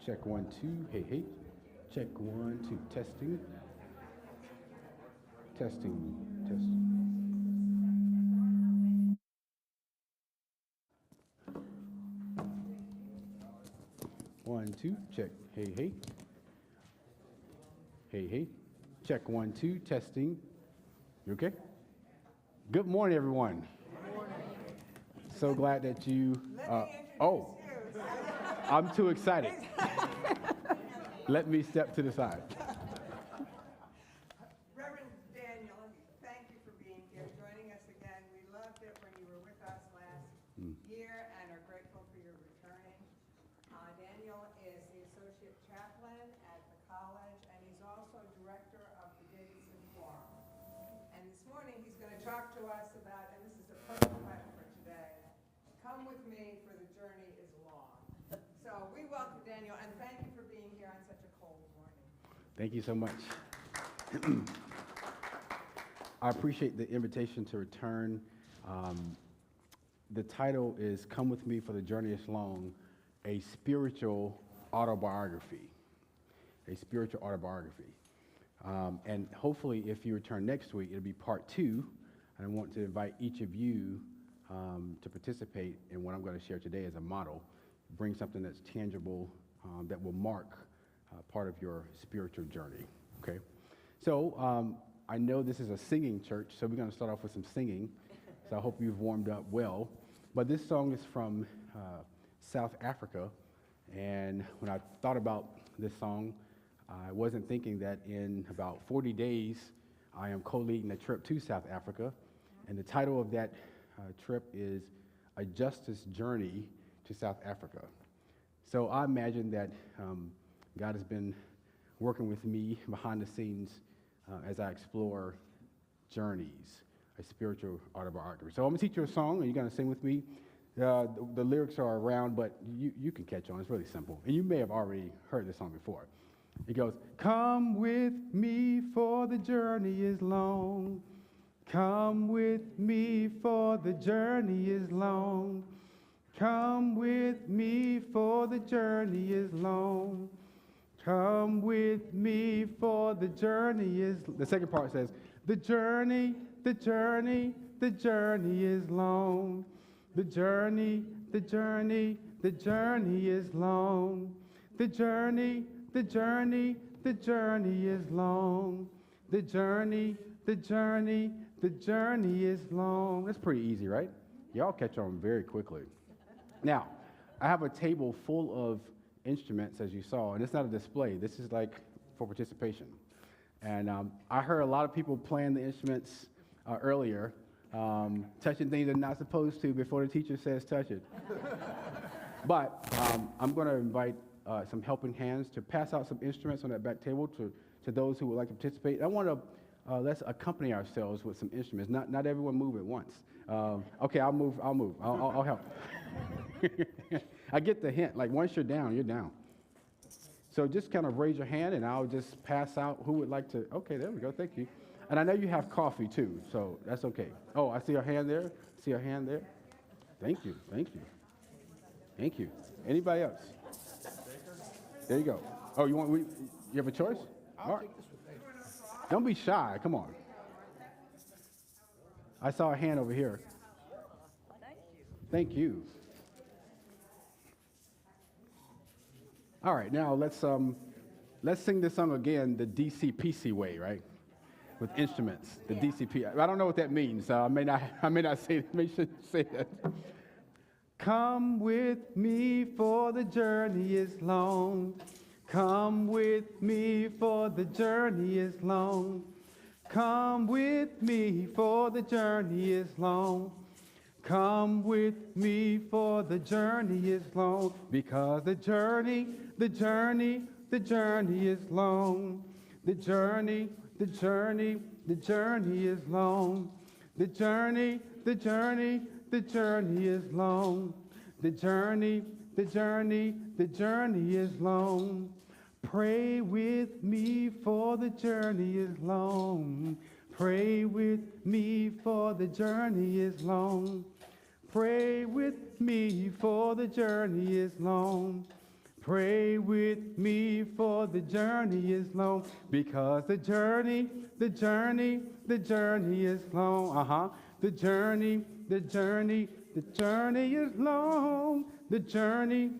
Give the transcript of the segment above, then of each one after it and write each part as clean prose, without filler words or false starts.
Check 1 2. Hey, hey. Check 1 2. Testing. Testing. Testing. 1 2. Check. Hey, hey. Hey, hey. Check 1 2. Testing. You okay? Good morning, everyone. Good morning. So glad that you. Oh, I'm too excited. Let me step to the side. Reverend Daniel, thank you for being here, joining us again. We loved it when you were with us last year and are grateful for your returning. Daniel is the associate chaplain at the college, and he's also director of the Davidson Forum. And this morning he's going to talk to us about, and this is a personal title for today, Come With Me for the Journey is Long. So we welcome Daniel, and thank you for being here on such a cold morning. Thank you so much. I appreciate the invitation to return. The title is Come With Me for the Journey is Long, a spiritual autobiography. A spiritual autobiography. And hopefully if you return next week, it'll be part 2. And I want to invite each of you to participate in what I'm going to share today as a model. Bring something that's tangible, that will mark part of your spiritual journey, okay? So I know this is a singing church, so we're going to start off with some singing. So I hope you've warmed up well. But this song is from South Africa, and when I thought about this song, I wasn't thinking that in about 40 days, I am co-leading a trip to South Africa, and the title of that trip is A Justice Journey to South Africa. So I imagine that God has been working with me behind the scenes as I explore journeys, a spiritual autobiography. So I'm going to teach you a song, and you're going to sing with me. The lyrics are around, but you can catch on. It's really simple. And you may have already heard this song before. It goes, come with me for the journey is long. Come with me for the journey is long. Come with me for the journey is long. Come with me for the journey is... The second part says, the journey, the journey, the journey is long. The journey, the journey, the journey is long. The journey, the journey, the journey is long. The journey, the journey, the journey is long. That's pretty easy, right? Y'all catch on very quickly. Now, I have a table full of instruments, as you saw, and it's not a display. This is like for participation. And I heard a lot of people playing the instruments earlier, touching things they're not supposed to before the teacher says touch it. But I'm going to invite some helping hands to pass out some instruments on that back table to those who would like to participate. I want to let's accompany ourselves with some instruments. Not everyone move at once. Okay, I'll move. I'll help. I get the hint. Like once you're down, you're down. So just kind of raise your hand, and I'll just pass out who would like to. Okay, there we go. Thank you. And I know you have coffee too, so that's okay. Oh, I see a hand there. See a hand there. Thank you. Thank you. Thank you. Anybody else? There you go. Oh, you have a choice? All right. Don't be shy. Come on. I saw a hand over here. Thank you. All right, now let's sing this song again, the DCPC way, right? With instruments, the DCP. I don't know what that means. I may not say that. Come with me for the journey is long. Come with me for the journey is long. Come with me for the journey is long. Come with me for the journey is long. Because the journey is long. The journey is long. The journey is long. The journey is long. Pray with me for the journey is long. Pray with me for the journey is long. Pray with me for the journey is long. Pray with me, for the journey is long, because the journey is long. The journey is long. The journey is long. The journey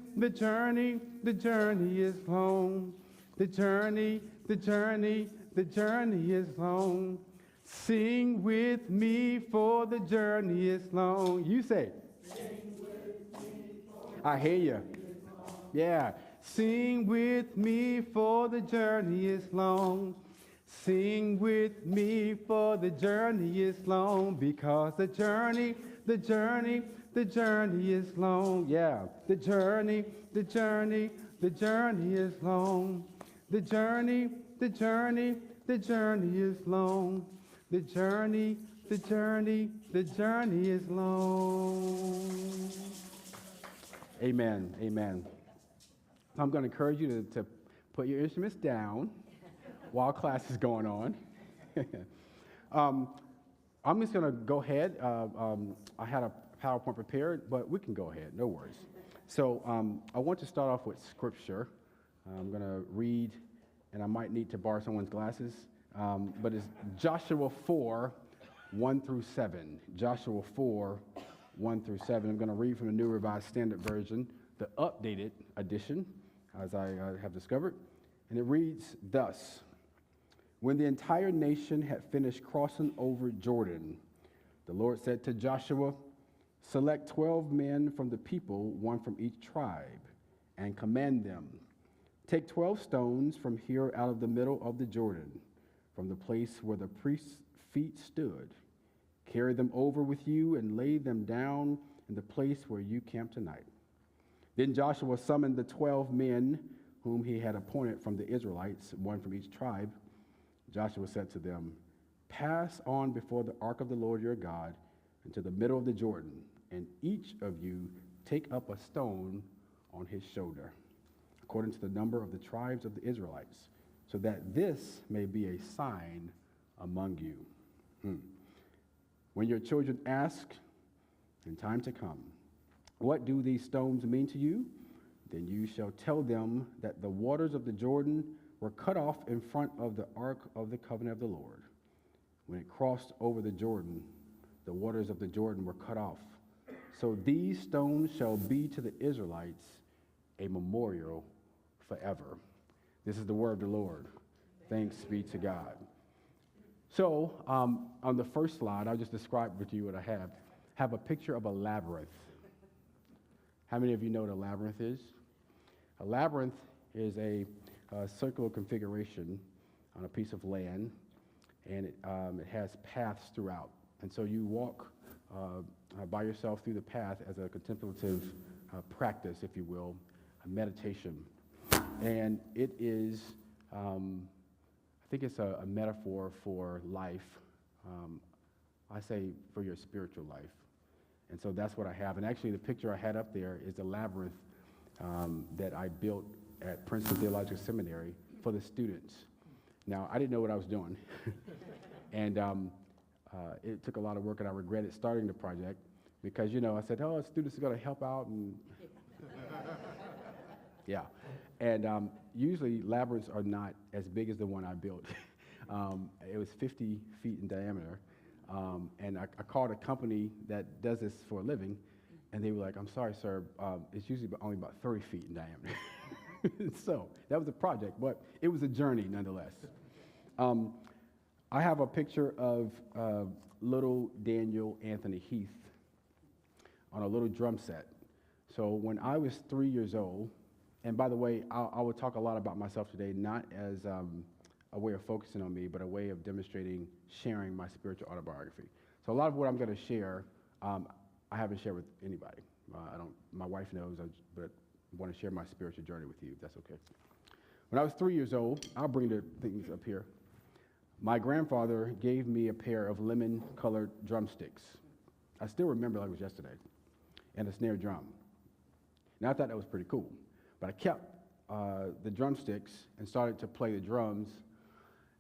is long. Sing with me, for the journey is long. You say. I hear you. Yeah. Sing with me, for the journey is long. Sing with me, for the journey is long, because the journey is long. Yeah. The journey is long. The journey is long. The journey is long. Amen. Amen. I'm going to encourage you to put your instruments down while class is going on. I'm just going to go ahead. I had a PowerPoint prepared, but we can go ahead. No worries. So I want to start off with scripture. I'm going to read, and I might need to borrow someone's glasses, but it's Joshua 4, 1 through 7. Joshua 4, 1 through 7. I'm going to read from the New Revised Standard Version, the updated edition, as I have discovered. And it reads thus: When the entire nation had finished crossing over Jordan, the Lord said to Joshua, "Select 12 men from the people, one from each tribe, and command them. Take 12 stones from here out of the middle of the Jordan, from the place where the priest's feet stood. Carry them over with you and lay them down in the place where you camp tonight." Then Joshua summoned the 12 men whom he had appointed from the Israelites, one from each tribe. Joshua said to them, "Pass on before the ark of the Lord your God into the middle of the Jordan, and each of you take up a stone on his shoulder, according to the number of the tribes of the Israelites, so that this may be a sign among you. When your children ask in time to come, 'What do these stones mean to you?' then you shall tell them that the waters of the Jordan were cut off in front of the ark of the covenant of the Lord. When it crossed over the Jordan, the waters of the Jordan were cut off. So these stones shall be to the Israelites a memorial forever." This is the word of the Lord. Thanks be to God. So on the first slide, I'll just describe with you what I have a picture of a labyrinth. How many of you know what a labyrinth is? A labyrinth is a circular configuration on a piece of land, and it has paths throughout. And so you walk by yourself through the path as a contemplative practice, if you will, a meditation. And it is, I think it's a metaphor for life. I say for your spiritual life. And so that's what I have. And actually, the picture I had up there is a labyrinth that I built at Princeton Theological Seminary for the students. Now, I didn't know what I was doing. And it took a lot of work, and I regretted starting the project because, I said, oh, students are going to help out. And yeah. And usually, labyrinths are not as big as the one I built. It was 50 feet in diameter. And I called a company that does this for a living, and they were like, "I'm sorry, sir, it's usually only about 30 feet in diameter." So that was a project, but it was a journey nonetheless. I have a picture of little Daniel Anthony Heath on a little drum set. So when I was 3 years old, and by the way, I will talk a lot about myself today, not as a way of focusing on me, but a way of demonstrating, sharing my spiritual autobiography. So a lot of what I'm going to share, I haven't shared with anybody. My wife knows, but I want to share my spiritual journey with you, if that's okay. When I was 3 years old, I'll bring the things up here. My grandfather gave me a pair of lemon-colored drumsticks. I still remember like it was yesterday, and a snare drum. Now I thought that was pretty cool, but I kept the drumsticks and started to play the drums.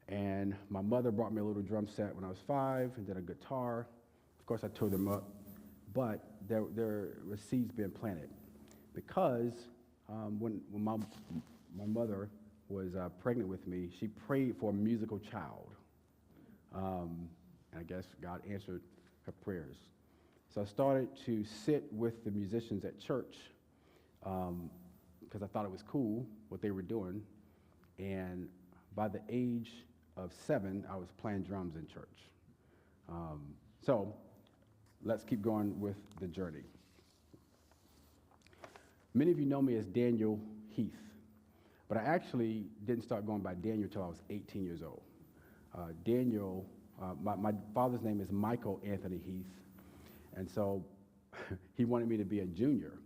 And my mother brought me a little drum set when I was 5, and then a guitar. Of course, I tore them up, but there were seeds being planted because when my mother was pregnant with me, she prayed for a musical child. And I guess God answered her prayers. So I started to sit with the musicians at church because I thought it was cool what they were doing. And by the age of 7, I was playing drums in church. So let's keep going with the journey. Many of you know me as Daniel Heath, but I actually didn't start going by Daniel until I was 18 years old. Daniel, my father's name is Michael Anthony Heath, and so he wanted me to be a junior.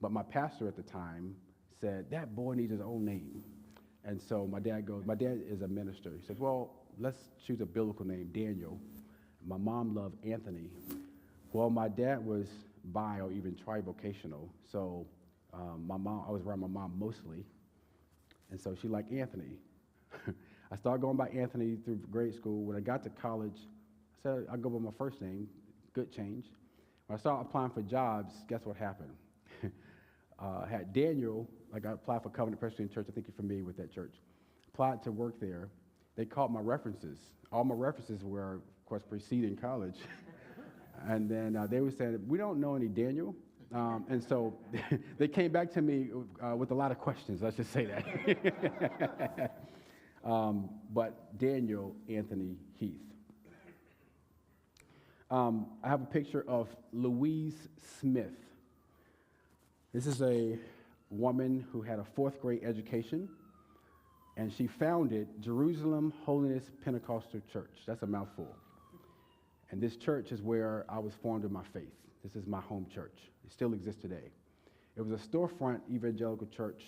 But my pastor at the time said, that boy needs his own name. And so my dad is a minister. He said, well, let's choose a biblical name, Daniel. My mom loved Anthony. Well, my dad was bi or even trivocational, so I was around my mom mostly, and so she liked Anthony. I started going by Anthony through grade school. When I got to college, I said I'd go by my first name, good change. When I started applying for jobs, guess what happened? I had Daniel, like I applied for Covenant Presbyterian Church, I think you're familiar with that church. Applied to work there. They called my references. All my references were, of course, preceding college. And then they were saying, we don't know any Daniel. And so they came back to me with a lot of questions, let's just say that. But Daniel Anthony Heath. I have a picture of Louise Smith. This is a woman who had a 4th grade education, and she founded Jerusalem Holiness Pentecostal Church. That's a mouthful. And this church is where I was formed in my faith. This is my home church. It still exists today. It was a storefront evangelical church.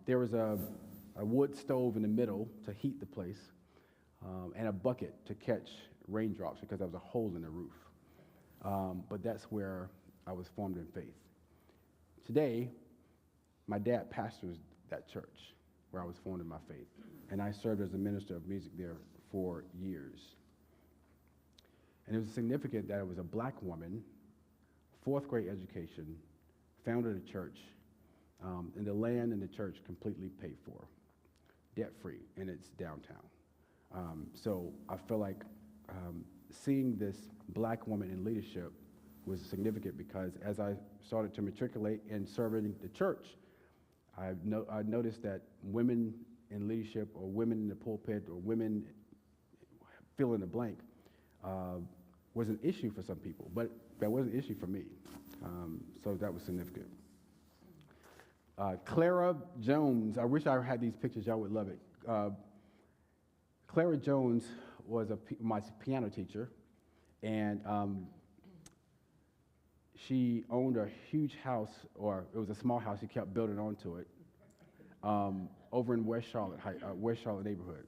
There was a wood stove in the middle to heat the place, and a bucket to catch raindrops because there was a hole in the roof. But that's where I was formed in faith. Today, my dad pastors that church where I was formed in my faith, and I served as a minister of music there for years. And it was significant that it was a black woman, 4th grade education, founded a church, and the land and the church completely paid for, debt-free, and it's downtown. So I feel like seeing this black woman in leadership was significant because as I started to matriculate and serving the church, I noticed that women in leadership or women in the pulpit or women fill in the blank was an issue for some people, but that wasn't an issue for me. So that was significant. Clara Jones, I wish I had these pictures, y'all would love it. Clara Jones was my piano teacher, and she owned a huge house, or it was a small house, she kept building onto it, over in West Charlotte neighborhood.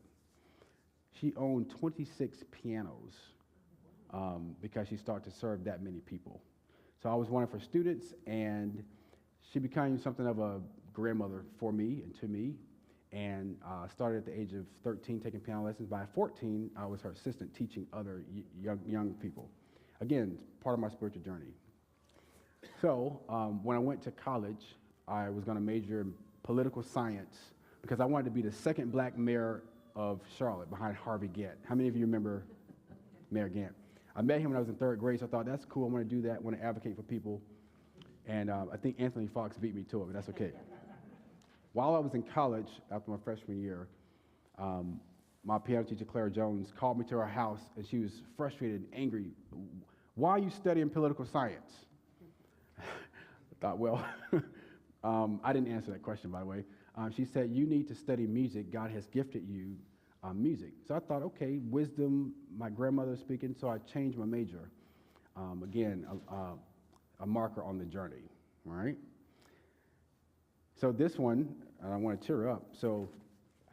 She owned 26 pianos because she started to serve that many people. So I was one of her students, and she became something of a grandmother for me and to me, and started at the age of 13 taking piano lessons. By 14, I was her assistant teaching other young people. Again, part of my spiritual journey. So when I went to college, I was going to major in political science because I wanted to be the second black mayor of Charlotte behind Harvey Gantt. How many of you remember Mayor Gantt? I met him when I was in 3rd grade, so I thought, that's cool, I want to do that, I want to advocate for people. And I think Anthony Fox beat me to it, but that's okay. While I was in college, after my freshman year, my piano teacher, Clara Jones, called me to her house, and she was frustrated and angry. Why are you studying political science? I thought, well, I didn't answer that question, by the way. She said, you need to study music. God has gifted you music. So I thought, okay, wisdom, my grandmother speaking, so I changed my major. Again, a marker on the journey, all right? So this one, and I want to cheer up. So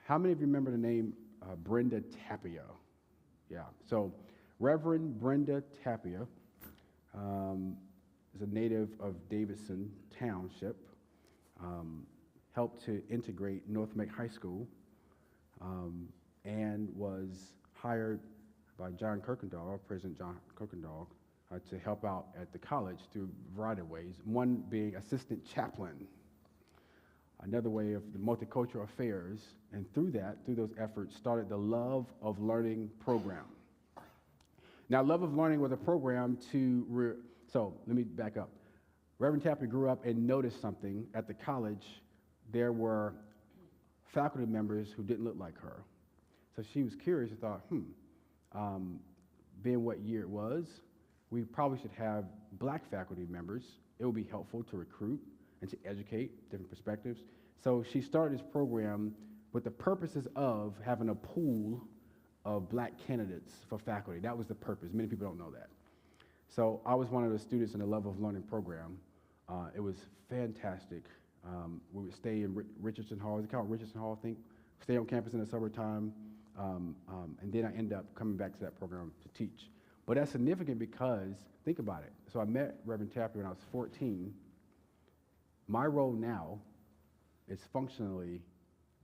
how many of you remember the name Brenda Tapia? Yeah, so Reverend Brenda Tapia is a native of Davidson Township, helped to integrate North Make High School, and was hired by John Kirkendall, President John Kirkendall, to help out at the college through a variety of ways, one being assistant chaplain. another way of the multicultural affairs, and through those efforts, started the Love of Learning program. Now, Love of Learning was a program so let me back up. Reverend Tappy grew up and noticed something at the college. There were faculty members who didn't look like her. So she was curious and thought, being what year it was, we probably should have black faculty members. It would be helpful to recruit and to educate different perspectives. So she started this program with the purposes of having a pool of black candidates for faculty. That was the purpose. Many people don't know that. So I was one of the students in the Love of Learning program. It was fantastic. We would stay in Richardson Hall. Is it called Richardson Hall, I think? Stay on campus in the summertime. And then I ended up coming back to that program to teach. But that's significant because, think about it. So I met Reverend Tappy when I was 14. My role now is functionally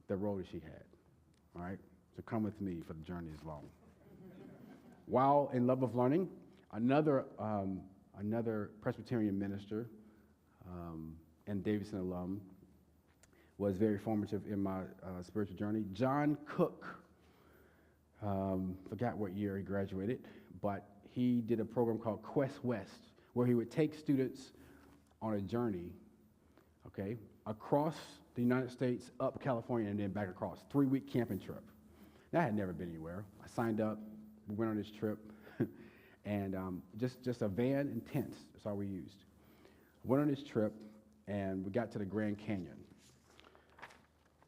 the role that she had, all right? So come with me for the journey is long. While in Love of Learning, another Presbyterian minister and Davidson alum was very formative in my spiritual journey. John Cook, forgot what year he graduated, but he did a program called Quest West, where he would take students on a journey, okay, across the United States, up California, and then back across. 3-week camping trip. Now, I had never been anywhere. I signed up, we went on this trip, and just a van and tents, that's all we used. Went on this trip, and we got to the Grand Canyon.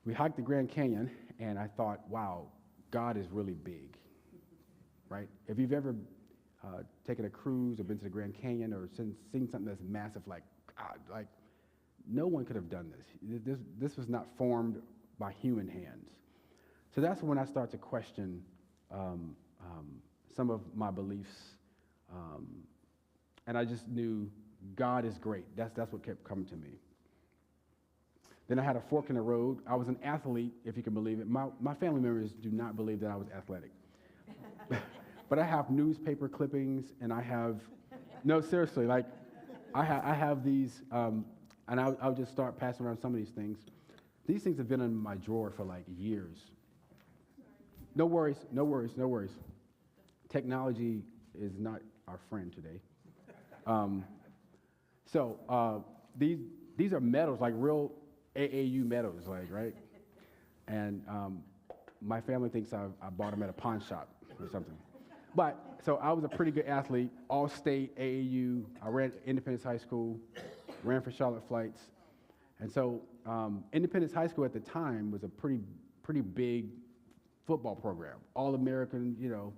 We hiked the Grand Canyon, and I thought, wow, God is really big, right? If you've ever taken a cruise or been to the Grand Canyon or seen something that's massive, like God, like no one could have done this. This was not formed by human hands. So that's when I start to question some of my beliefs, and I just knew God is great. That's what kept coming to me. Then I had a fork in the road. I was an athlete, if you can believe it. My family members do not believe that I was athletic. But I have newspaper clippings, and I have, no, seriously, like, I have these, and I'll just start passing around some of these things. These things have been in my drawer for like years. No worries, no worries, no worries. Technology is not our friend today. These are medals, like real AAU medals, like, right? And my family thinks I bought them at a pawn shop or something. But, so I was a pretty good athlete, all-state AAU. I ran Independence High School, ran for Charlotte Flights. And so Independence High School at the time was a pretty big football program. All-American, you know.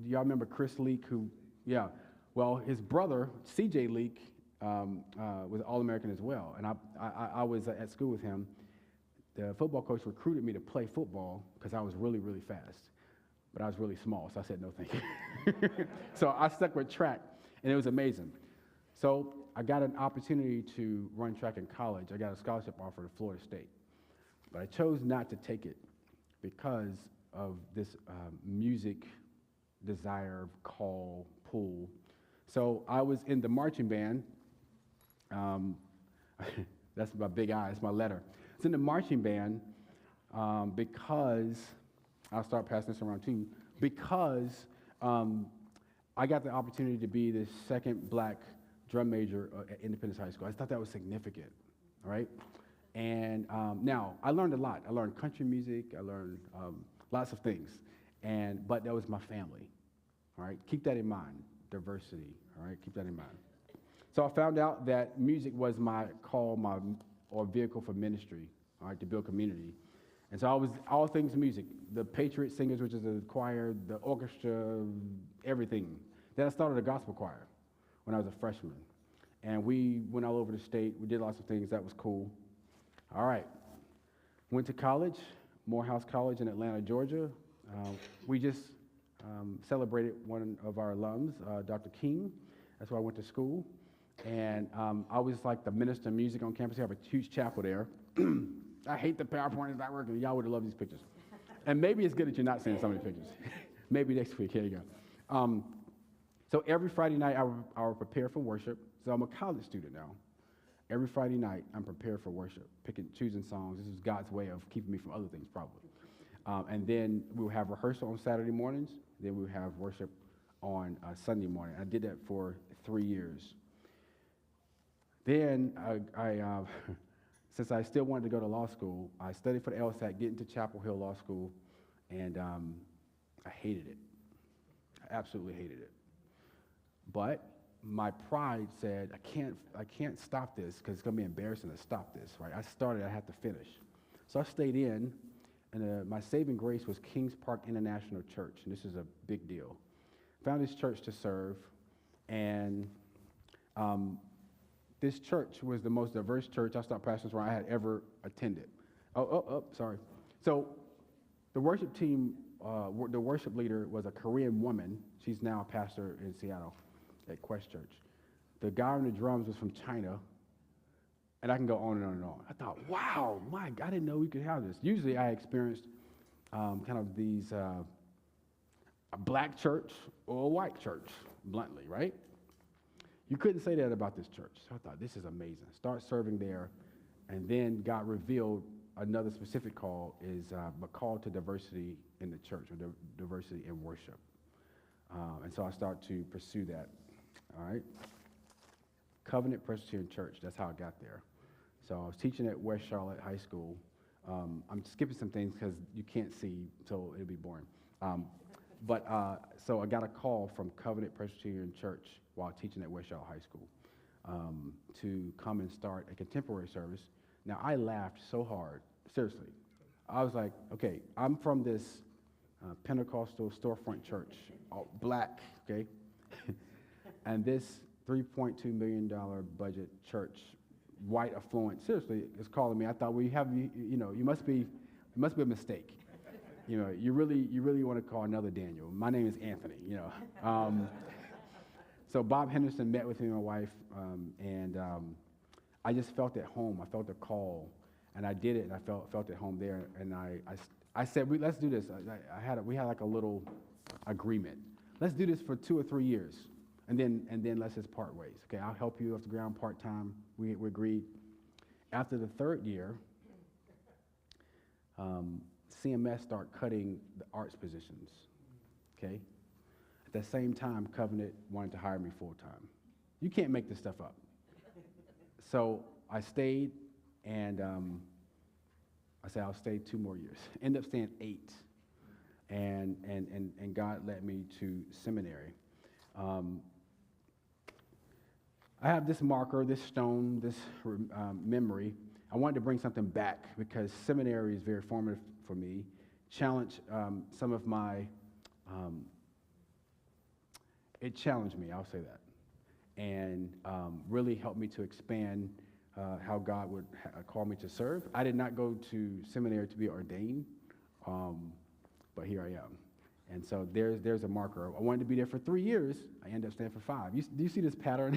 Y'all remember Chris Leak, who, yeah. Well, his brother, CJ Leak, was All-American as well. And I was at school with him. The football coach recruited me to play football because I was really, really fast. But I was really small, so I said no thank you. So I stuck with track, and it was amazing. So I got an opportunity to run track in college. I got a scholarship offer to Florida State. But I chose not to take it because of this music desire, call, pull. So I was in the marching band. That's my big eye, that's my letter. It's in the marching band because, I'll start passing this around too, because I got the opportunity to be the second black drum major at Independence High School. I thought that was significant, all right? And now, I learned a lot. I learned country music, I learned lots of things, but that was my family, all right? Keep that in mind, diversity, all right? Keep that in mind. So I found out that music was my call, or vehicle for ministry, all right, to build community. And so I was all things music, the Patriot Singers, which is a choir, the orchestra, everything. Then I started a gospel choir when I was a freshman. And we went all over the state. We did lots of things. That was cool. All right. Went to college, Morehouse College in Atlanta, Georgia. We just celebrated one of our alums, Dr. King. That's where I went to school. And I was like the minister of music on campus. We have a huge chapel there. I hate the PowerPoint, it's not working. Y'all would have loved these pictures. And maybe it's good that you're not seeing some of the pictures. Maybe next week, here you go. So every Friday night, I would prepare for worship. So I'm a college student now. Every Friday night, I'm prepared for worship, choosing songs. This is God's way of keeping me from other things, probably. And then we'll have rehearsal on Saturday mornings. Then we'll have worship on Sunday morning. I did that for 3 years. Then since I still wanted to go to law school, I studied for the LSAT, get into Chapel Hill Law School, and I hated it. I absolutely hated it. But my pride said, I can't stop this because it's going to be embarrassing to stop this, right? I started, I had to finish. So I stayed in, and my saving grace was Kings Park International Church, and this is a big deal. Found this church to serve, and this church was the most diverse church, I stopped pastoring where I had ever attended. Sorry. So the worship team, the worship leader was a Korean woman. She's now a pastor in Seattle at Quest Church. The guy on the drums was from China, and I can go on and on and on. I thought, wow, I didn't know we could have this. Usually I experienced kind of these, a black church or a white church, bluntly, right? You couldn't say that about this church. So I thought, this is amazing. Start serving there, and then God revealed another specific call is a call to diversity in the church, or diversity in worship. And so I started to pursue that. All right. Covenant Presbyterian Church, that's how I got there. So I was teaching at West Charlotte High School. I'm skipping some things because you can't see, so it'll be boring. So I got a call from Covenant Presbyterian Church while teaching at West Charlotte High School to come and start a contemporary service. Now, I laughed so hard, seriously. I was like, okay, I'm from this Pentecostal storefront church, all black, okay? And this $3.2 million budget church, white affluent, seriously, is calling me. I thought, well, you must be a mistake. You really want to call another Daniel. My name is Anthony, So Bob Henderson met with me and my wife, and I just felt at home. I felt a call, and I did it, and I felt at home there. And I said, let's do this. We had like a little agreement. Let's do this for 2 or 3 years, and then let's just part ways. Okay, I'll help you off the ground part-time. We agreed. After the 3rd year, CMS started cutting the arts positions, okay? At the same time, Covenant wanted to hire me full-time. You can't make this stuff up. So I stayed, and I said I'll stay 2 more years. Ended up staying 8, and God led me to seminary. I have this marker, this stone, this memory. I wanted to bring something back because seminary is very formative for me. Challenge some of my, it challenged me, I'll say that, and really helped me to expand how God would call me to serve. I did not go to seminary to be ordained, but here I am. And so there's a marker. I wanted to be there for 3 years. I ended up staying for 5. Do you see this pattern?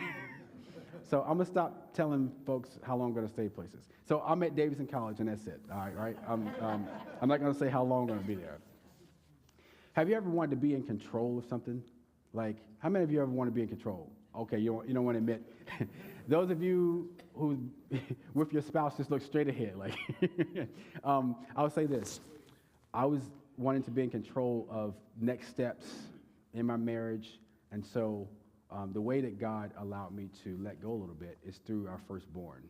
So I'm going to stop telling folks how long I'm going to stay places. So I'm at Davidson College, and that's it. All right? I'm not going to say how long I'm going to be there. Have you ever wanted to be in control of something? Like, how many of you ever want to be in control? Okay, you don't want to admit. Those of you who, with your spouse, just look straight ahead. Like, I'll say this. I was wanting to be in control of next steps in my marriage, and so the way that God allowed me to let go a little bit is through our firstborn.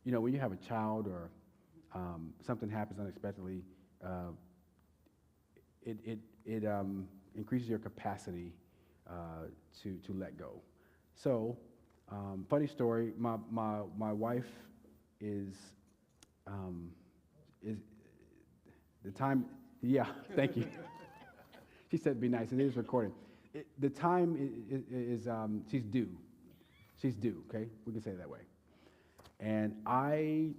When you have a child or something happens unexpectedly, it increases your capacity to let go. So, funny story. My wife is the time. Yeah, thank you. She said, "Be nice." It is recording. The time is she's due. She's due, okay? We can say it that way. And I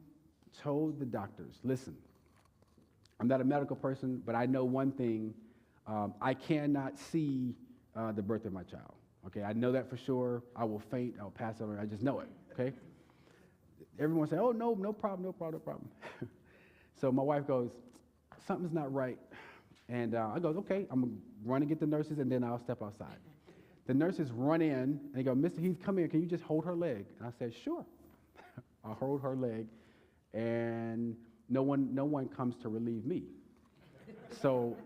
told the doctors, listen, I'm not a medical person, but I know one thing. I cannot see the birth of my child, okay? I know that for sure. I will faint. I will pass over. I just know it, okay? Everyone say, oh, no problem, no problem, no problem. So my wife goes, something's not right. And I goes, okay, I'm going to run and get the nurses, and then I'll step outside. The nurses run in, and they go, Mr. Heath, come here. Can you just hold her leg? And I said, sure. I hold her leg, and no one comes to relieve me. So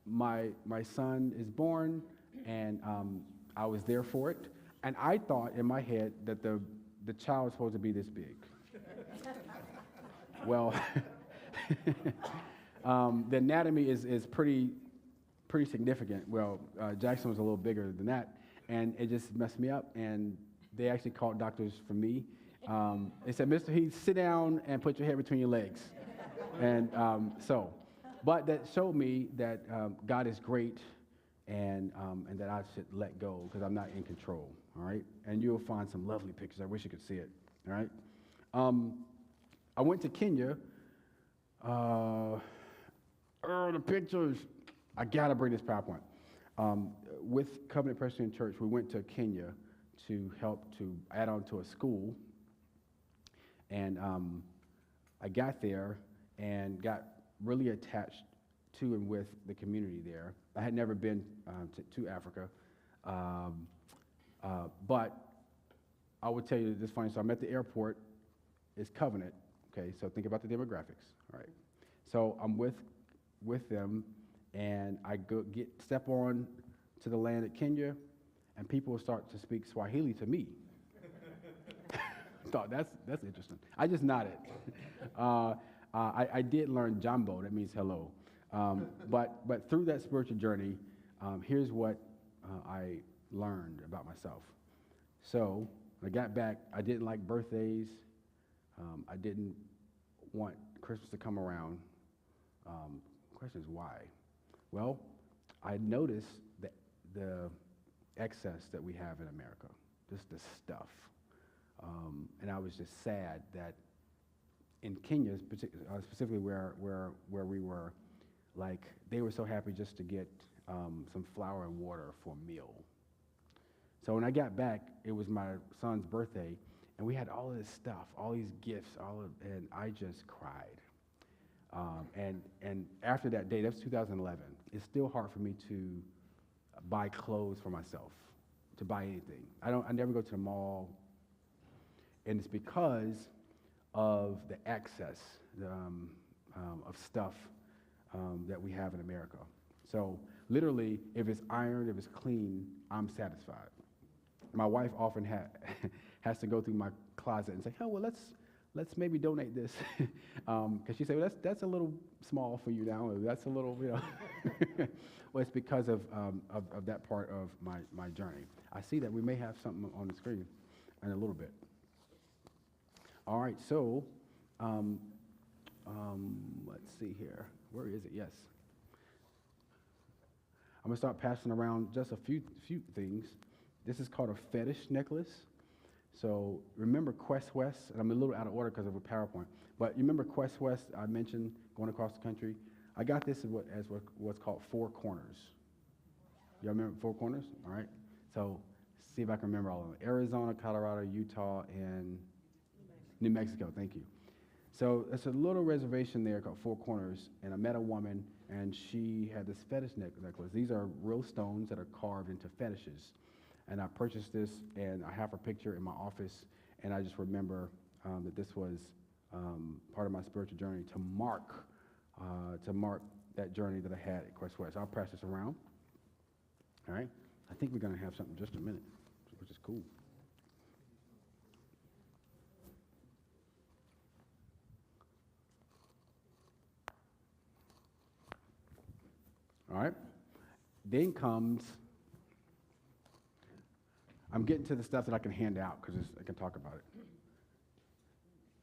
my son is born, and I was there for it. And I thought in my head that the child was supposed to be this big. Well, the anatomy is pretty significant. Well, Jackson was a little bigger than that, and it just messed me up. And they actually called doctors for me. They said, Mr. Heath, sit down and put your head between your legs. And but that showed me that God is great, and that I should let go because I'm not in control. All right, and you'll find some lovely pictures. I wish you could see it. All right, I went to Kenya. The pictures. I gotta bring this PowerPoint. With Covenant Presbyterian Church, we went to Kenya to help to add on to a school, and I got there and got really attached to and with the community there. I had never been to Africa, but I would tell you this funny. So I'm at the airport. It's Covenant. Okay, so think about the demographics. All right. So I'm with them, and I step on to the land at Kenya, and people start to speak Swahili to me. Thought that's interesting. I just nodded. I did learn Jambo. That means hello. But through that spiritual journey, here's what I learned about myself. So when I got back, I didn't like birthdays. I didn't want Christmas to come around. Question is why? Well, I noticed the excess that we have in America, just the stuff. And I was just sad that in Kenya, specifically where we were, like, they were so happy just to get some flour and water for a meal. So when I got back, it was my son's birthday, and we had all of this stuff, all these gifts, and I just cried. And after that day, that's 2011, it's still hard for me to buy clothes for myself, to buy anything. I never go to the mall, and it's because of the excess of stuff that we have in America. So literally, if it's ironed, if it's clean, I'm satisfied. My wife often has to go through my closet and say, "Oh, well, let's maybe donate this," because she said, "Well, that's a little small for you now. That's a little, you know." Well, it's because of that part of my journey. I see that we may have something on the screen in a little bit. All right, so let's see here. Where is it? Yes. I'm gonna start passing around just a few things. This is called a fetish necklace. So remember Quest West, and I'm a little out of order because of a PowerPoint, but you remember Quest West I mentioned going across the country? I got this as what's called Four Corners. Y'all remember Four Corners? All right. So see if I can remember all of them. Arizona, Colorado, Utah, and New Mexico. Thank you. So it's a little reservation there called Four Corners, and I met a woman, and she had this fetish necklace. These are real stones that are carved into fetishes. And I purchased this, and I have her picture in my office, and I just remember that this was part of my spiritual journey to mark that journey that I had at Quest West. I'll pass this around. All right? I think we're going to have something in just a minute, which is cool. All right? Then comes... I'm getting to the stuff that I can hand out because I can talk about it.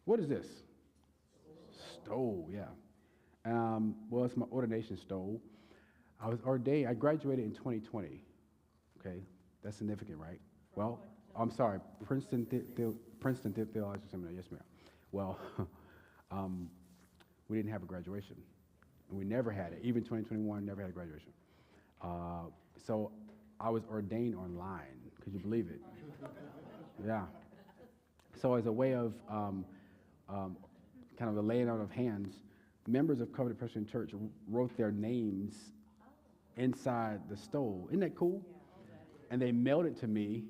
What is this? Stole, yeah. Well, it's my ordination stole. I was ordained, I graduated in 2020. Okay, that's significant, right? Well, I'm sorry, Princeton Theological Seminary, yes, ma'am. Well, we didn't have a graduation. And we never had it. Even 2021, never had a graduation. So I was ordained online. Could you believe it? Yeah. So as a way of kind of the laying out of hands, members of Covenant Presbyterian Church wrote their names inside the stole. Isn't that cool? and they mailed it to me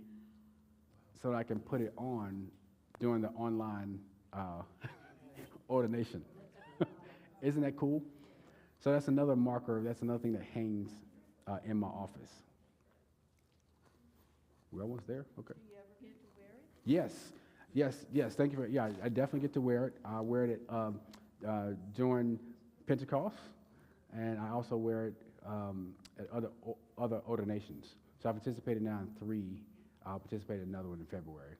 so that I can put it on during the online ordination. Isn't that cool? So that's another marker. That's another thing that hangs in my office. We're almost there. Okay. Do you ever get to wear it? Yes. Thank you for. Yeah, I definitely get to wear it. I wear it during Pentecost, and I also wear it at other ordinations. So I participated now in 3. I'll participate in another one in February.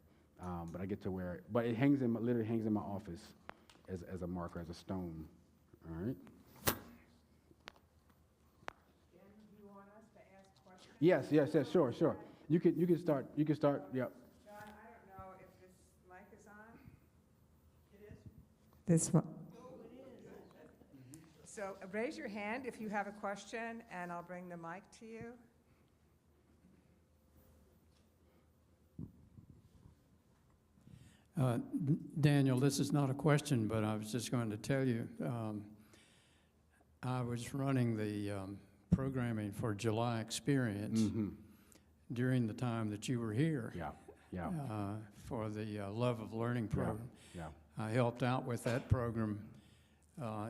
But I get to wear it. But it literally hangs in my office as a marker, as a stone. All right. Jen, do you want us to ask questions? Yes. Sure. You can start. Yep. John, I don't know if this mic is on. It is? This one. So raise your hand if you have a question, and I'll bring the mic to you. Daniel, this is not a question, but I was just going to tell you, I was running the programming for July Experience during the time that you were here. Yeah. For the Love of Learning program. Yeah. I helped out with that program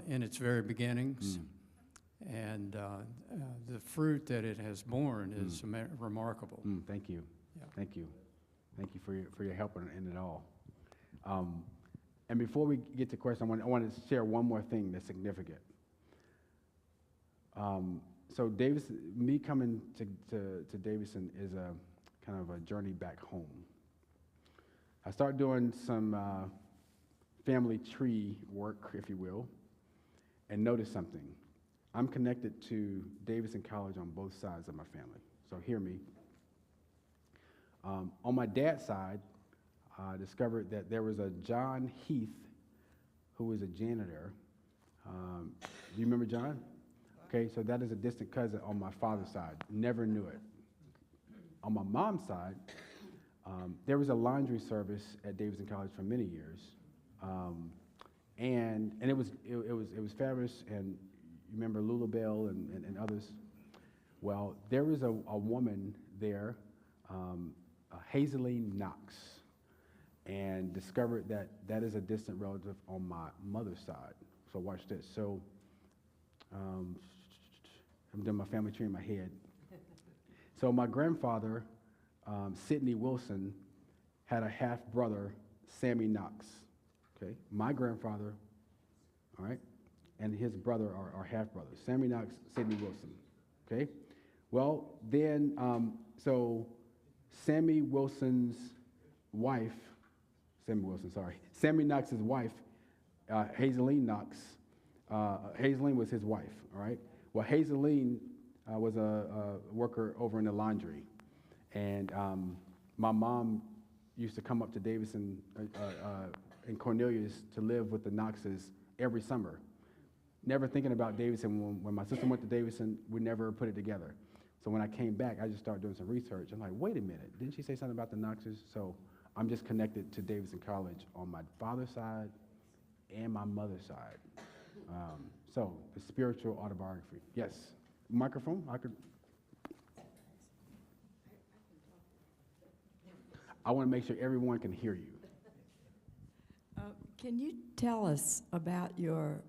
in its very beginnings, and the fruit that it has borne is remarkable. Thank you. Yeah. Thank you for your help in it all. And before we get to questions, I want to share one more thing that's significant. So Davidson, me coming to Davidson is a kind of a journey back home. I started doing some family tree work, if you will, and noticed something. I'm connected to Davidson College on both sides of my family, so hear me. On my dad's side, I discovered that there was a John Heath who was a janitor. Do you remember John? Okay, so that is a distant cousin on my father's side. Never knew it. On my mom's side, there was a laundry service at Davidson College for many years, and it was fabulous. And you remember Lula Bell and others. Well, there was a woman there, Hazeline Knox, and discovered that is a distant relative on my mother's side. So watch this. So I'm doing my family tree in my head. So my grandfather, Sidney Wilson, had a half-brother, Sammy Knox. Okay, my grandfather, all right, and his brother are half-brothers, Sammy Knox, Sidney Wilson. Okay, well then, so Sammy Wilson's wife, Sammy Knox's wife, Hazeline Knox, Hazeline was his wife, all right? Well, Hazeline was a worker over in the laundry, and my mom used to come up to Davidson and Cornelius to live with the Knoxes every summer. Never thinking about Davidson. When my sister went to Davidson, we never put it together. So when I came back, I just started doing some research. I'm like, wait a minute, didn't she say something about the Knoxes? So I'm just connected to Davidson College on my father's side and my mother's side. So the spiritual autobiography. Yes, microphone, I want to make sure everyone can hear you. Can you tell us about your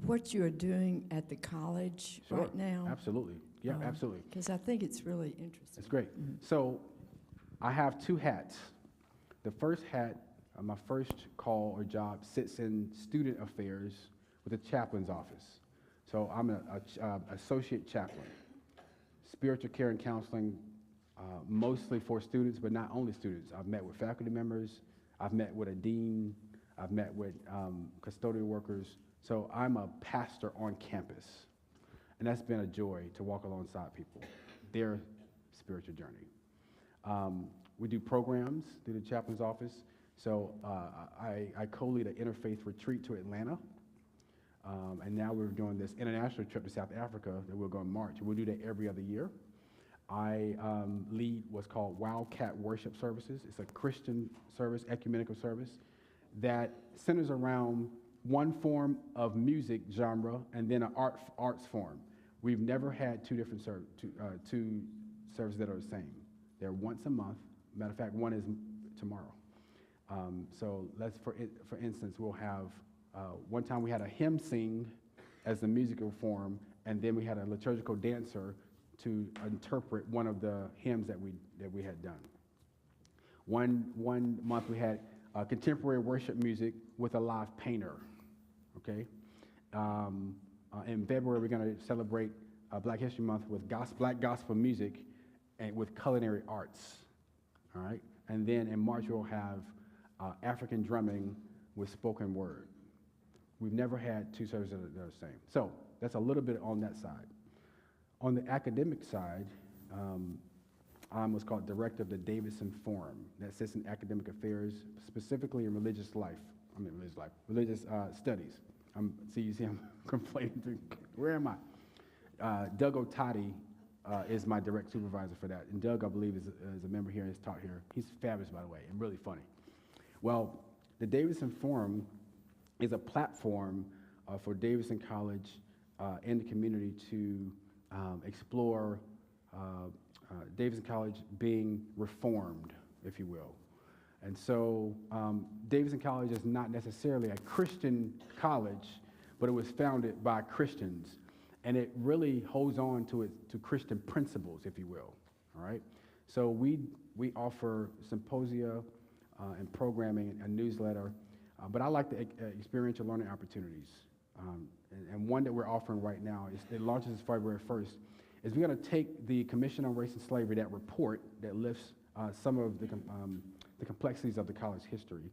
what you're doing at the college right now? Absolutely. Yeah, absolutely. Because I think it's really interesting. It's great. So I have 2 hats. The first hat, my first call or job, sits in student affairs with the chaplain's office. So I'm an associate chaplain, spiritual care and counseling, mostly for students, but not only students. I've met with faculty members. I've met with a dean. I've met with custodial workers. So I'm a pastor on campus. And that's been a joy to walk alongside people, their spiritual journey. We do programs through the chaplain's office. So I co-lead an interfaith retreat to Atlanta. And now we're doing this international trip to South Africa that we'll go in March. We'll do that every other year. I lead what's called Wildcat Worship Services. It's a Christian service, ecumenical service, that centers around one form of music genre and then an arts form. We've never had two services that are the same. They're once a month. Matter of fact, one is tomorrow. So for instance, we'll have, one time we had a hymn sing as the musical form, and then we had a liturgical dancer to interpret one of the hymns that we had done. One month we had contemporary worship music with a live painter, okay? In February, we're going to celebrate Black History Month with Black gospel music and with culinary arts, all right? And then in March, we'll have African drumming with spoken word. We've never had two services that are the same. So that's a little bit on that side. On the academic side, I'm what's called director of the Davidson Forum that sits in academic affairs, specifically in religious studies. You see I'm conflating through, where am I? Doug Otati is my direct supervisor for that. And Doug, I believe, is a member here and has taught here. He's fabulous, by the way, and really funny. Well, the Davidson Forum is a platform for Davidson College and the community to explore Davidson College being reformed, if you will. And so Davidson College is not necessarily a Christian college, but it was founded by Christians. And it really holds on to Christian principles, if you will, all right? So we offer symposia and programming, a newsletter, but I like the experiential learning opportunities. And one that we're offering right now, it launches February 1st, is we're going to take the Commission on Race and Slavery, that report that lifts some of the complexities of the college history,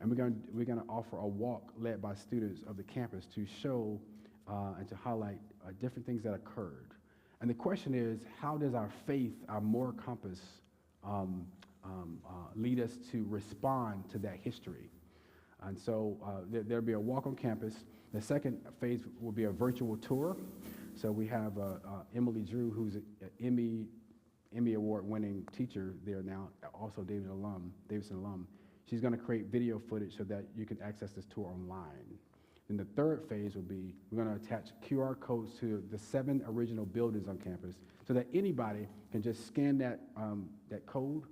and we're going to offer a walk led by students of the campus to show and to highlight different things that occurred. And the question is, how does our faith, our moral compass, lead us to respond to that history? And so there'll be a walk on campus. The second phase will be a virtual tour. So we have Emily Drew, who's an Emmy Award-winning teacher there now, also Davidson alum. She's going to create video footage so that you can access this tour online. Then the third phase will be, we're going to attach QR codes to the 7 original buildings on campus so that anybody can just scan that code,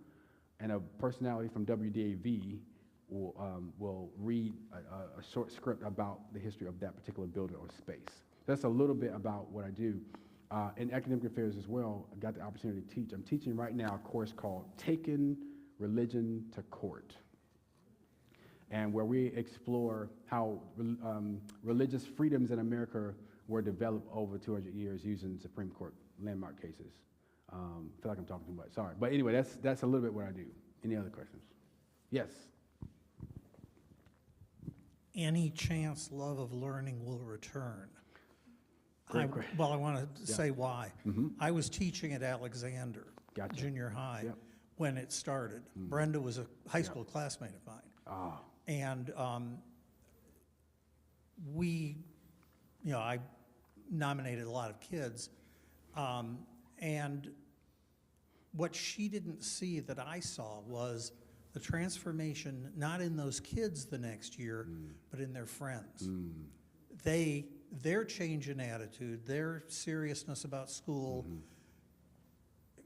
and a personality from WDAV will read a short script about the history of that particular building or space. That's a little bit about what I do. In academic affairs as well, I got the opportunity to teach. I'm teaching right now a course called Taking Religion to Court, and where we explore how religious freedoms in America were developed over 200 years using Supreme Court landmark cases. I feel like I'm talking too much, sorry. But anyway, that's a little bit what I do. Any other questions? Yes? Any chance love of learning will return? Great. Well, I want to say why. Mm-hmm. I was teaching at Alexander Gotcha. Junior High Yep. when it started. Brenda was a high school classmate of mine. Ah, And I nominated a lot of kids. And what she didn't see that I saw was the transformation, not in those kids the next year, but in their friends. Their change in attitude, their seriousness about school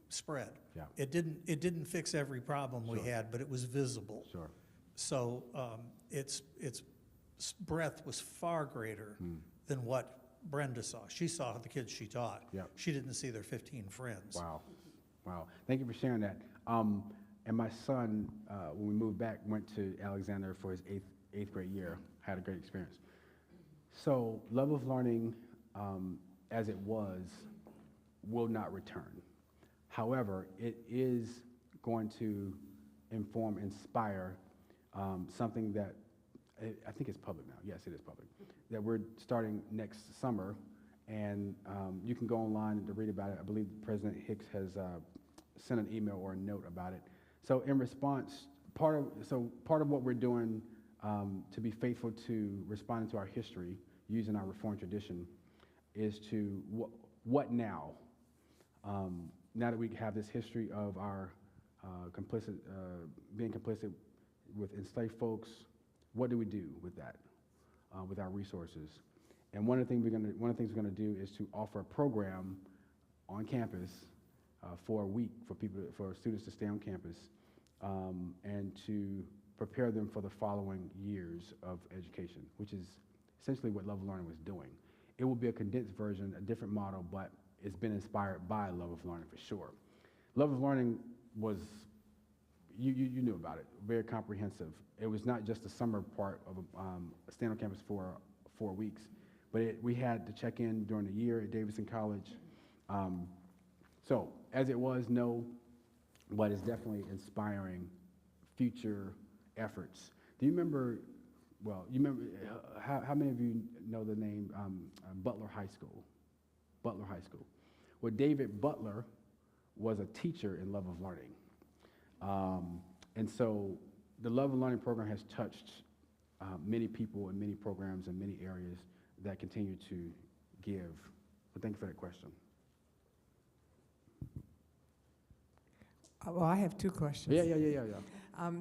spread. Yeah. It didn't fix every problem we had, but it was visible. sure. So its breadth was far greater than what Brenda saw. She saw the kids she taught. Yep. She didn't see their 15 friends. Wow. Thank you for sharing that. And my son, when we moved back, went to Alexander for his eighth grade year. Had a great experience. So love of learning, as it was, will not return. However, it is going to inspire something that I think it's public now. Yes, it is public. That we're starting next summer, and you can go online to read about it. I believe President Hicks has sent an email or a note about it. So in response, part of what we're doing to be faithful to responding to our history using our Reformed tradition is to what now? Now that we have this history of our being complicit with enslaved folks, what do we do with that, with our resources? And one of the things we're going to do is to offer a program on campus for a week for students to stay on campus and to prepare them for the following years of education, which is essentially what Love of Learning was doing. It will be a condensed version, a different model, but it's been inspired by Love of Learning for sure. Love of Learning was, you knew about it, very comprehensive. It was not just the summer part of staying on campus for 4 weeks, but we had to check in during the year at Davidson College. So as it was, no, but it's definitely inspiring future efforts. Do you remember, how many of you know the name Butler High School? Butler High School. Well, David Butler was a teacher in Love of Learning. And so the Love of Learning program has touched many people and many programs in many areas that continue to give. But thank you for that question. Well, I have two questions. Yeah.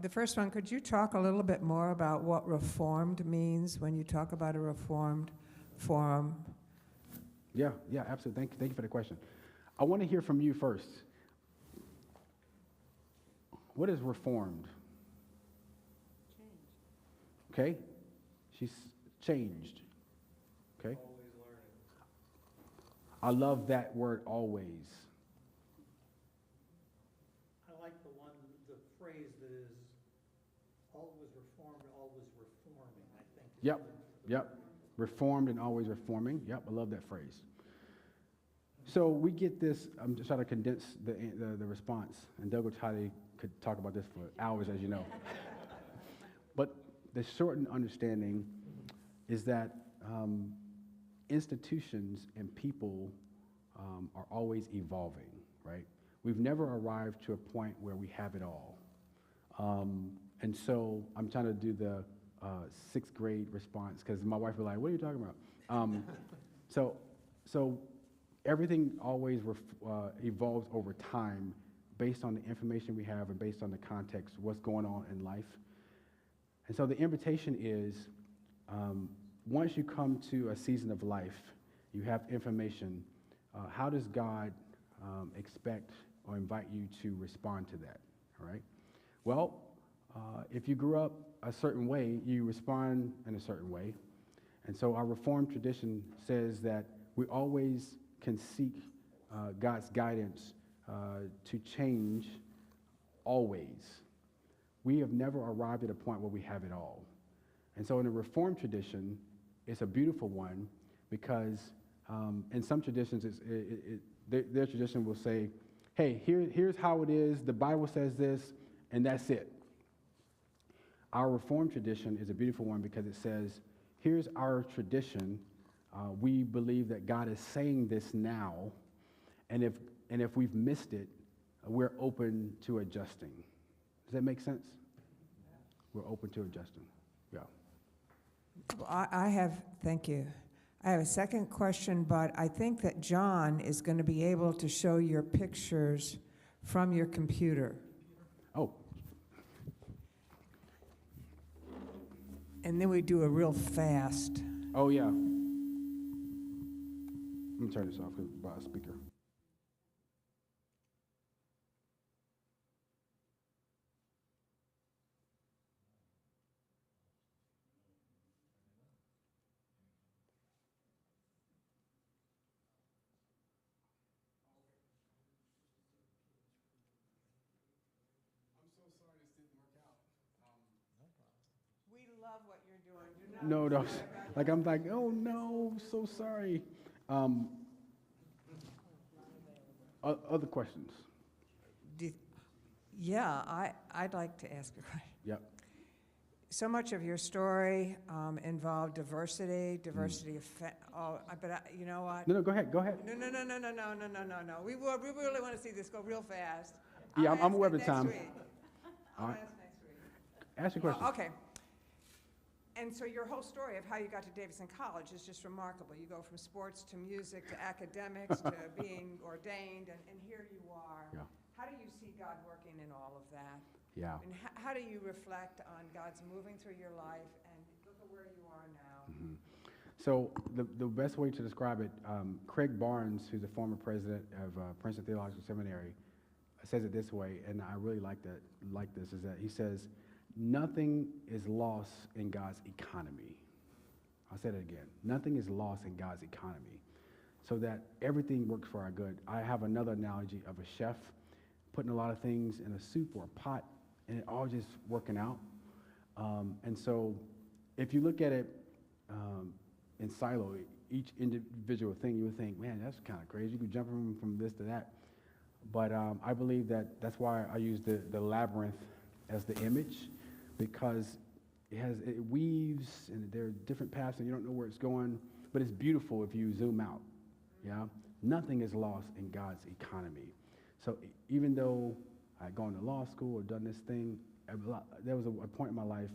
The first one, could you talk a little bit more about what reformed means when you talk about a reformed forum? Yeah, absolutely. Thank you for the question. I want to hear from you first. What is reformed? Change. Okay. She's changed. Okay. Always learning. I love that word, always. I like the phrase that is always reformed, always reforming, I think. Yep. Reformed and always reforming. Yep, I love that phrase. So we get this, I'm just trying to condense the response, and Doug Otati could talk about this for hours, as you know. But the shortened understanding is that institutions and people are always evolving, right? We've never arrived to a point where we have it all. And so I'm trying to do the 6th grade response, because my wife was like, what are you talking about? So everything always evolves over time based on the information we have and based on the context, what's going on in life. And so the invitation is, once you come to a season of life, you have information, how does God expect or invite you to respond to that, all right? Well, if you grew up a certain way, you respond in a certain way. And so our Reformed tradition says that we always can seek God's guidance to change always. We have never arrived at a point where we have it all. And so in the Reformed tradition, it's a beautiful one because in some traditions, their tradition will say, hey, here's how it is, the Bible says this, and that's it. Our Reformed tradition is a beautiful one because it says, here's our tradition. We believe that God is saying this now, and if we've missed it, we're open to adjusting. Does that make sense? We're open to adjusting. Yeah. Well, thank you. I have a second question, but I think that John is going to be able to show your pictures from your computer. Oh. And then we do a real fast. Oh, yeah. Let me turn this off by a speaker. We love what you're doing. No. Like, I'm like, oh, no, so sorry. Other questions? I'd like to ask a question. Yep. So much of your story involved diversity but you know what? No, go ahead. No. We really want to see this go real fast. Yeah, I'm aware of the next time. week. I'll All right. ask next week. Ask your question. Okay. And so your whole story of how you got to Davidson College is just remarkable. You go from sports to music to academics to being ordained, and here you are. Yeah. How do you see God working in all of that? Yeah. And how do you reflect on God's moving through your life and look at where you are now? Mm-hmm. So the best way to describe it, Craig Barnes, who's the former president of Princeton Theological Seminary, says it this way, and I really like this, is that he says, nothing is lost in God's economy. I'll say that again. Nothing is lost in God's economy. So that everything works for our good. I have another analogy of a chef putting a lot of things in a soup or a pot, and it all just working out. And so if you look at it in silo, each individual thing, you would think, man, that's kind of crazy. You could jump from this to that. But I believe that's why I use the labyrinth as the image, because it weaves, and there are different paths, and you don't know where it's going, but it's beautiful if you zoom out. Yeah, nothing is lost in God's economy. So even though I'd gone to law school or done this thing, there was a point in my life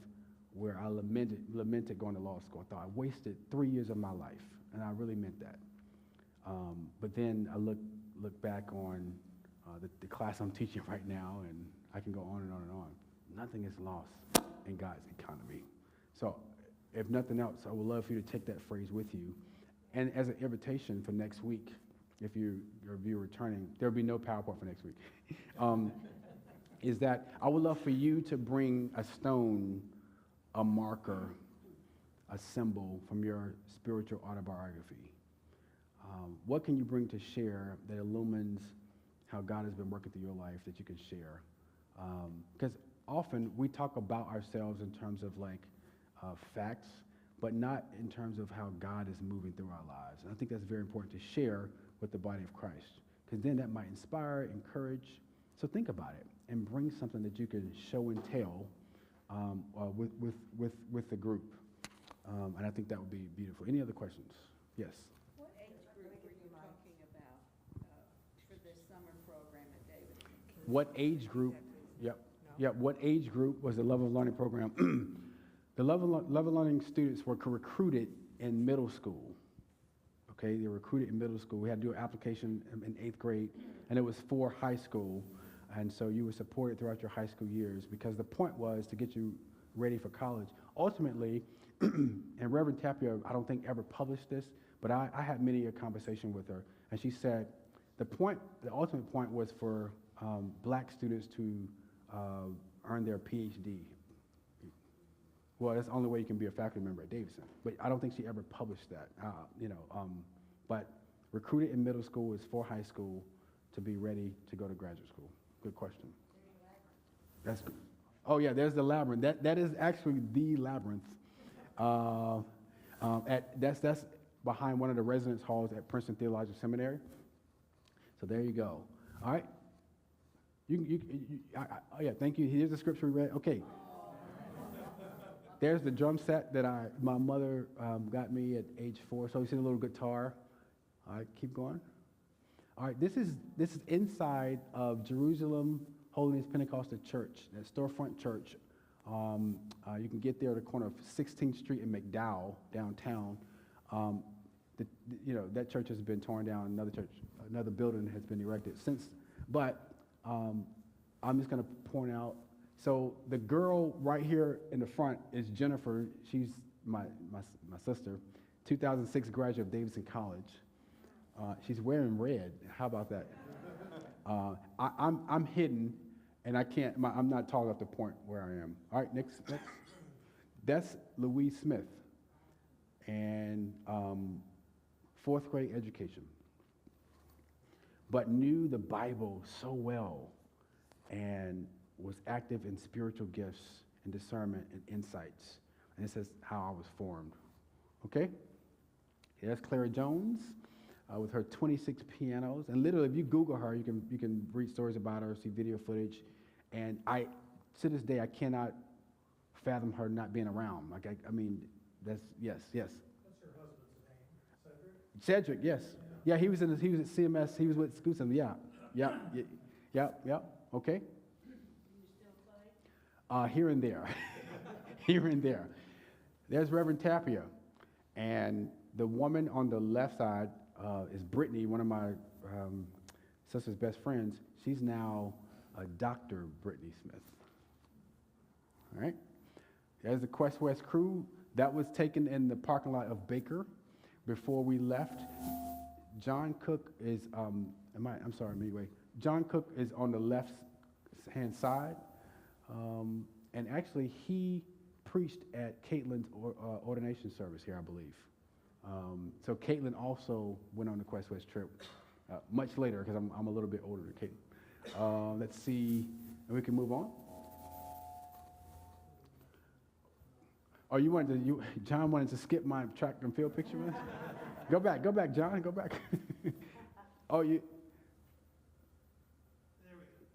where I lamented going to law school. I thought I wasted 3 years of my life, and I really meant that. But then I look back on the class I'm teaching right now, and I can go on and on and on. Nothing is lost in God's economy. So if nothing else, I would love for you to take that phrase with you. And as an invitation for next week, if you're returning, there'll be no PowerPoint for next week, is that I would love for you to bring a stone, a marker, a symbol from your spiritual autobiography. What can you bring to share that illumines how God has been working through your life that you can share? Because often we talk about ourselves in terms of facts, but not in terms of how God is moving through our lives. And I think that's very important to share with the body of Christ, because then that might inspire, encourage. So think about it and bring something that you can show and tell with the group. And I think that would be beautiful. Any other questions? Yes. What age group were you talking about for this summer program at Davidson? What age group? Yep. What age group was the Love of Learning program? The Love of Learning students were recruited in middle school. Okay, they were recruited in middle school. We had to do an application in 8th grade, and it was for high school. And so you were supported throughout your high school years, because the point was to get you ready for college. Ultimately, and Reverend Tapia, I don't think ever published this, but I had many a conversation with her, and she said the ultimate point was for black students to earn their PhD. Well, that's the only way you can be a faculty member at Davidson. But I don't think she ever published that, But recruited in middle school is for high school to be ready to go to graduate school. Good question. That's good. Oh, yeah, there's the labyrinth. That is actually the labyrinth. That's behind one of the residence halls at Princeton Theological Seminary. So there you go. All right. Thank you. Here's the scripture we read. Okay. There's the drum set that my mother got me at age 4. So you see the little guitar. All right, keep going. All right, this is inside of Jerusalem Holiness Pentecostal Church, that storefront church. You can get there at the corner of 16th Street and McDowell downtown. That church has been torn down. Another building has been erected since. But I'm just going to point out. So the girl right here in the front is Jennifer. She's my sister, 2006 graduate of Davidson College. She's wearing red. How about that? I'm hidden, and I can't. I'm not tall enough to point where I am. All right, next. That's Louise Smith, and 4th grade education, but knew the Bible so well, and was active in spiritual gifts and discernment and insights. And this is how I was formed. Okay? Here's Clara Jones with her 26 pianos. And literally, if you Google her, you can read stories about her, see video footage. And to this day, I cannot fathom her not being around. That's, yes. What's her husband's name? Cedric? Cedric, yes. Yeah, he was at CMS. He was with Scootson. Yeah. Okay. Here and there. Here and there. There's Reverend Tapia. And the woman on the left side is Brittany, one of my sister's best friends. She's now Dr. Brittany Smith. All right. There's the Quest West crew. That was taken in the parking lot of Baker. before we left, John Cook is, I'm sorry, anyway. John Cook is on the left-hand side, and actually he preached at Caitlin's ordination service here, I believe. So Caitlin also went on the Quest West trip much later, because I'm a little bit older than Caitlin. Let's see, and we can move on. Oh, John wanted to skip my track and field picture, man? Go back, John, go back. Oh, you. There we go.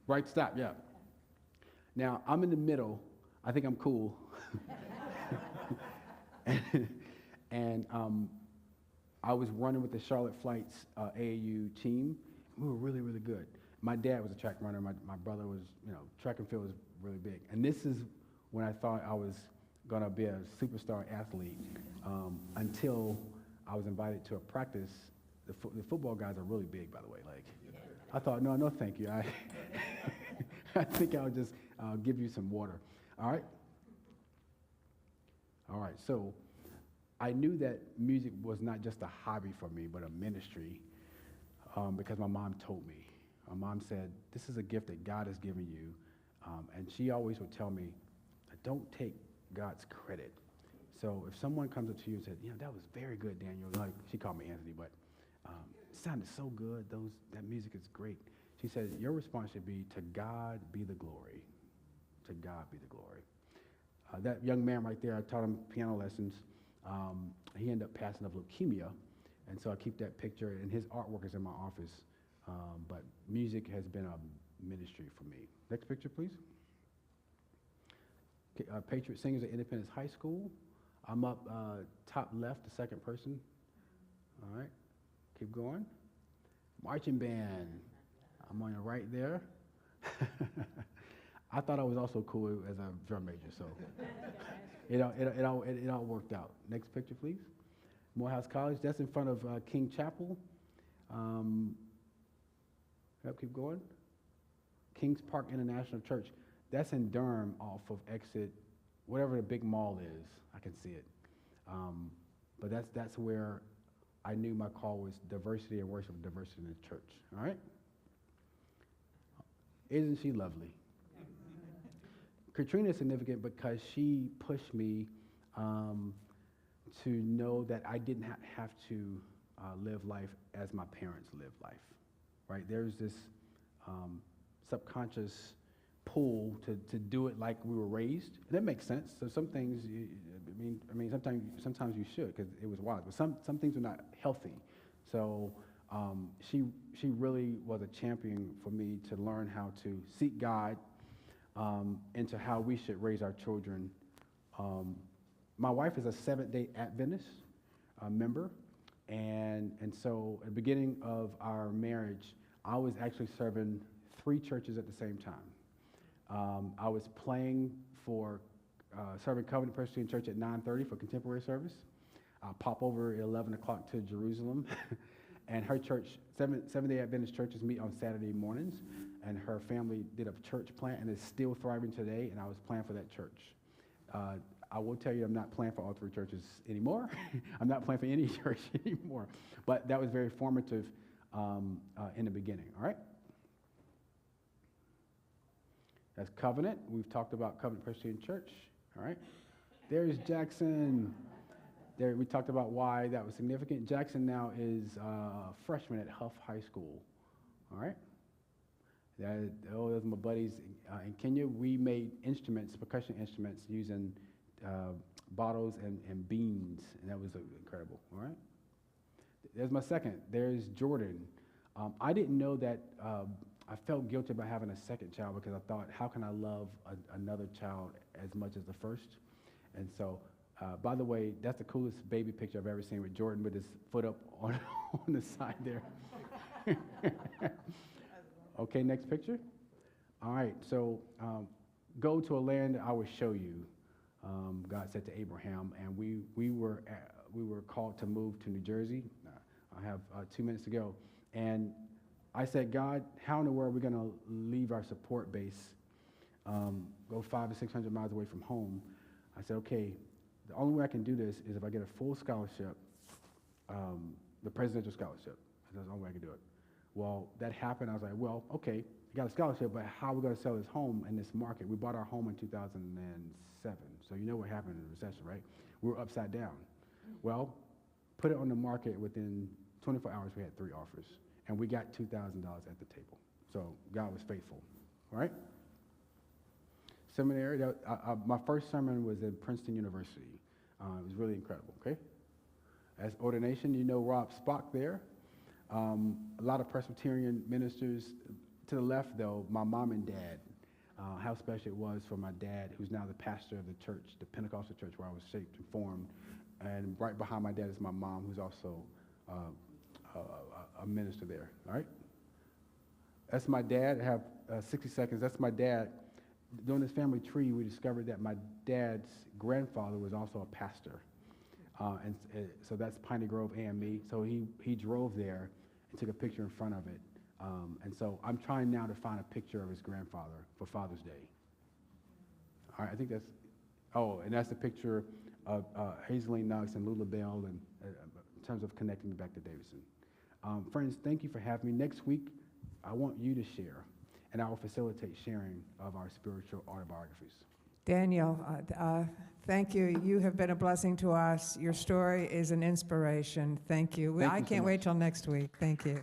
Right, stop, yeah. Now, I'm in the middle. I think I'm cool. and I was running with the Charlotte Flights AAU team. We were really, really good. My dad was a track runner. My brother was, track and field was really big. And this is when I thought I was going to be a superstar athlete until I was invited to a practice. The football guys are really big, by the way. Like, I thought, no, thank you. I think I'll just give you some water. All right, so I knew that music was not just a hobby for me, but a ministry, because my mom told me. My mom said, this is a gift that God has given you, and she always would tell me, don't take God's credit. So if someone comes up to you and says, that was very good, Daniel, like, she called me Anthony, but it sounded so good, that music is great. She said, your response should be, to God be the glory. To God be the glory. That young man right there, I taught him piano lessons. He ended up passing of leukemia, and so I keep that picture, and his artwork is in my office. But music has been a ministry for me. Next picture, please. Patriot Singers at Independence High School. I'm up top left, the second person. All right, keep going. Marching band. I'm on your right there. I thought I was also cool as a drum major, so it all worked out. Next picture, please. Morehouse College. That's in front of King Chapel. Keep going. Kings Park International Church. That's in Durham, off of exit, whatever the big mall is. I can see it. But that's where I knew my call was diversity and worship, diversity in the church. All right. Isn't she lovely? Katrina is significant because she pushed me to know that I didn't have to live life as my parents lived life, right? There's this subconscious pull to do it like we were raised. And that makes sense. So some things, sometimes you should, because it was wise, but some things are not healthy. So she really was a champion for me to learn how to seek God, into how we should raise our children. My wife is a Seventh-day Adventist member, and so at the beginning of our marriage, I was actually serving 3 churches at the same time. I was playing for serving Covenant Presbyterian Church at 9:30 for contemporary service. I'll pop over at 11 o'clock to Jerusalem, and her church, Seventh-day Adventist churches meet on Saturday mornings, and her family did a church plant and is still thriving today, and I was playing for that church. I will tell you I'm not playing for all 3 churches anymore. I'm not playing for any church anymore, but that was very formative in the beginning, all right? That's Covenant. We've talked about Covenant Presbyterian Church, all right? There's Jackson. There, we talked about why that was significant. Jackson now is a freshman at Huff High School, all right? Those are my buddies in Kenya. We made instruments, percussion instruments, using bottles and beans, and that was incredible, all right? There's my second. There's Jordan. I didn't know that I felt guilty about having a second child, because I thought, how can I love another child as much as the first? And so, by the way, that's the coolest baby picture I've ever seen, with Jordan with his foot up on the side there. Okay, next picture. All right, so go to a land I will show you, God said to Abraham, and we were called to move to New Jersey. I have 2 minutes to go, and I said, God, how in the world are we going to leave our support base, go 500 to 600 miles away from home? I said, okay, the only way I can do this is if I get a full scholarship the presidential scholarship. That's the only way I could do it. Well, that happened. I was like, well, okay, you got a scholarship, but how are we going to sell this home in this market? We bought our home in 2007, so you know what happened in the recession, right? We were upside down. Well, put it on the market within 24 hours, we had 3 offers, and we got $2,000 at the table. So God was faithful, all right? Seminary, my first sermon was at Princeton University. It was really incredible, okay? As ordination, you know Rob Spock there. A lot of Presbyterian ministers. To the left, though, my mom and dad, how special it was for my dad, who's now the pastor of the church, the Pentecostal church where I was shaped and formed. And right behind my dad is my mom, who's also a minister there, all right? That's my dad. I have 60 seconds. That's my dad. During this family tree, we discovered that my dad's grandfather was also a pastor. So that's Piney Grove AME. So he drove there and took a picture in front of it. And so I'm trying now to find a picture of his grandfather for Father's Day. All right, I think that's, and that's a picture of Hazeline Knox and Lula Bell and, in terms of connecting back to Davidson. Friends, thank you for having me. Next week, I want you to share, and I will facilitate sharing of our spiritual autobiographies. Daniel, thank you. You have been a blessing to us. Your story is an inspiration. Thank you. Thank you I so can't much. wait till next week. Thank you.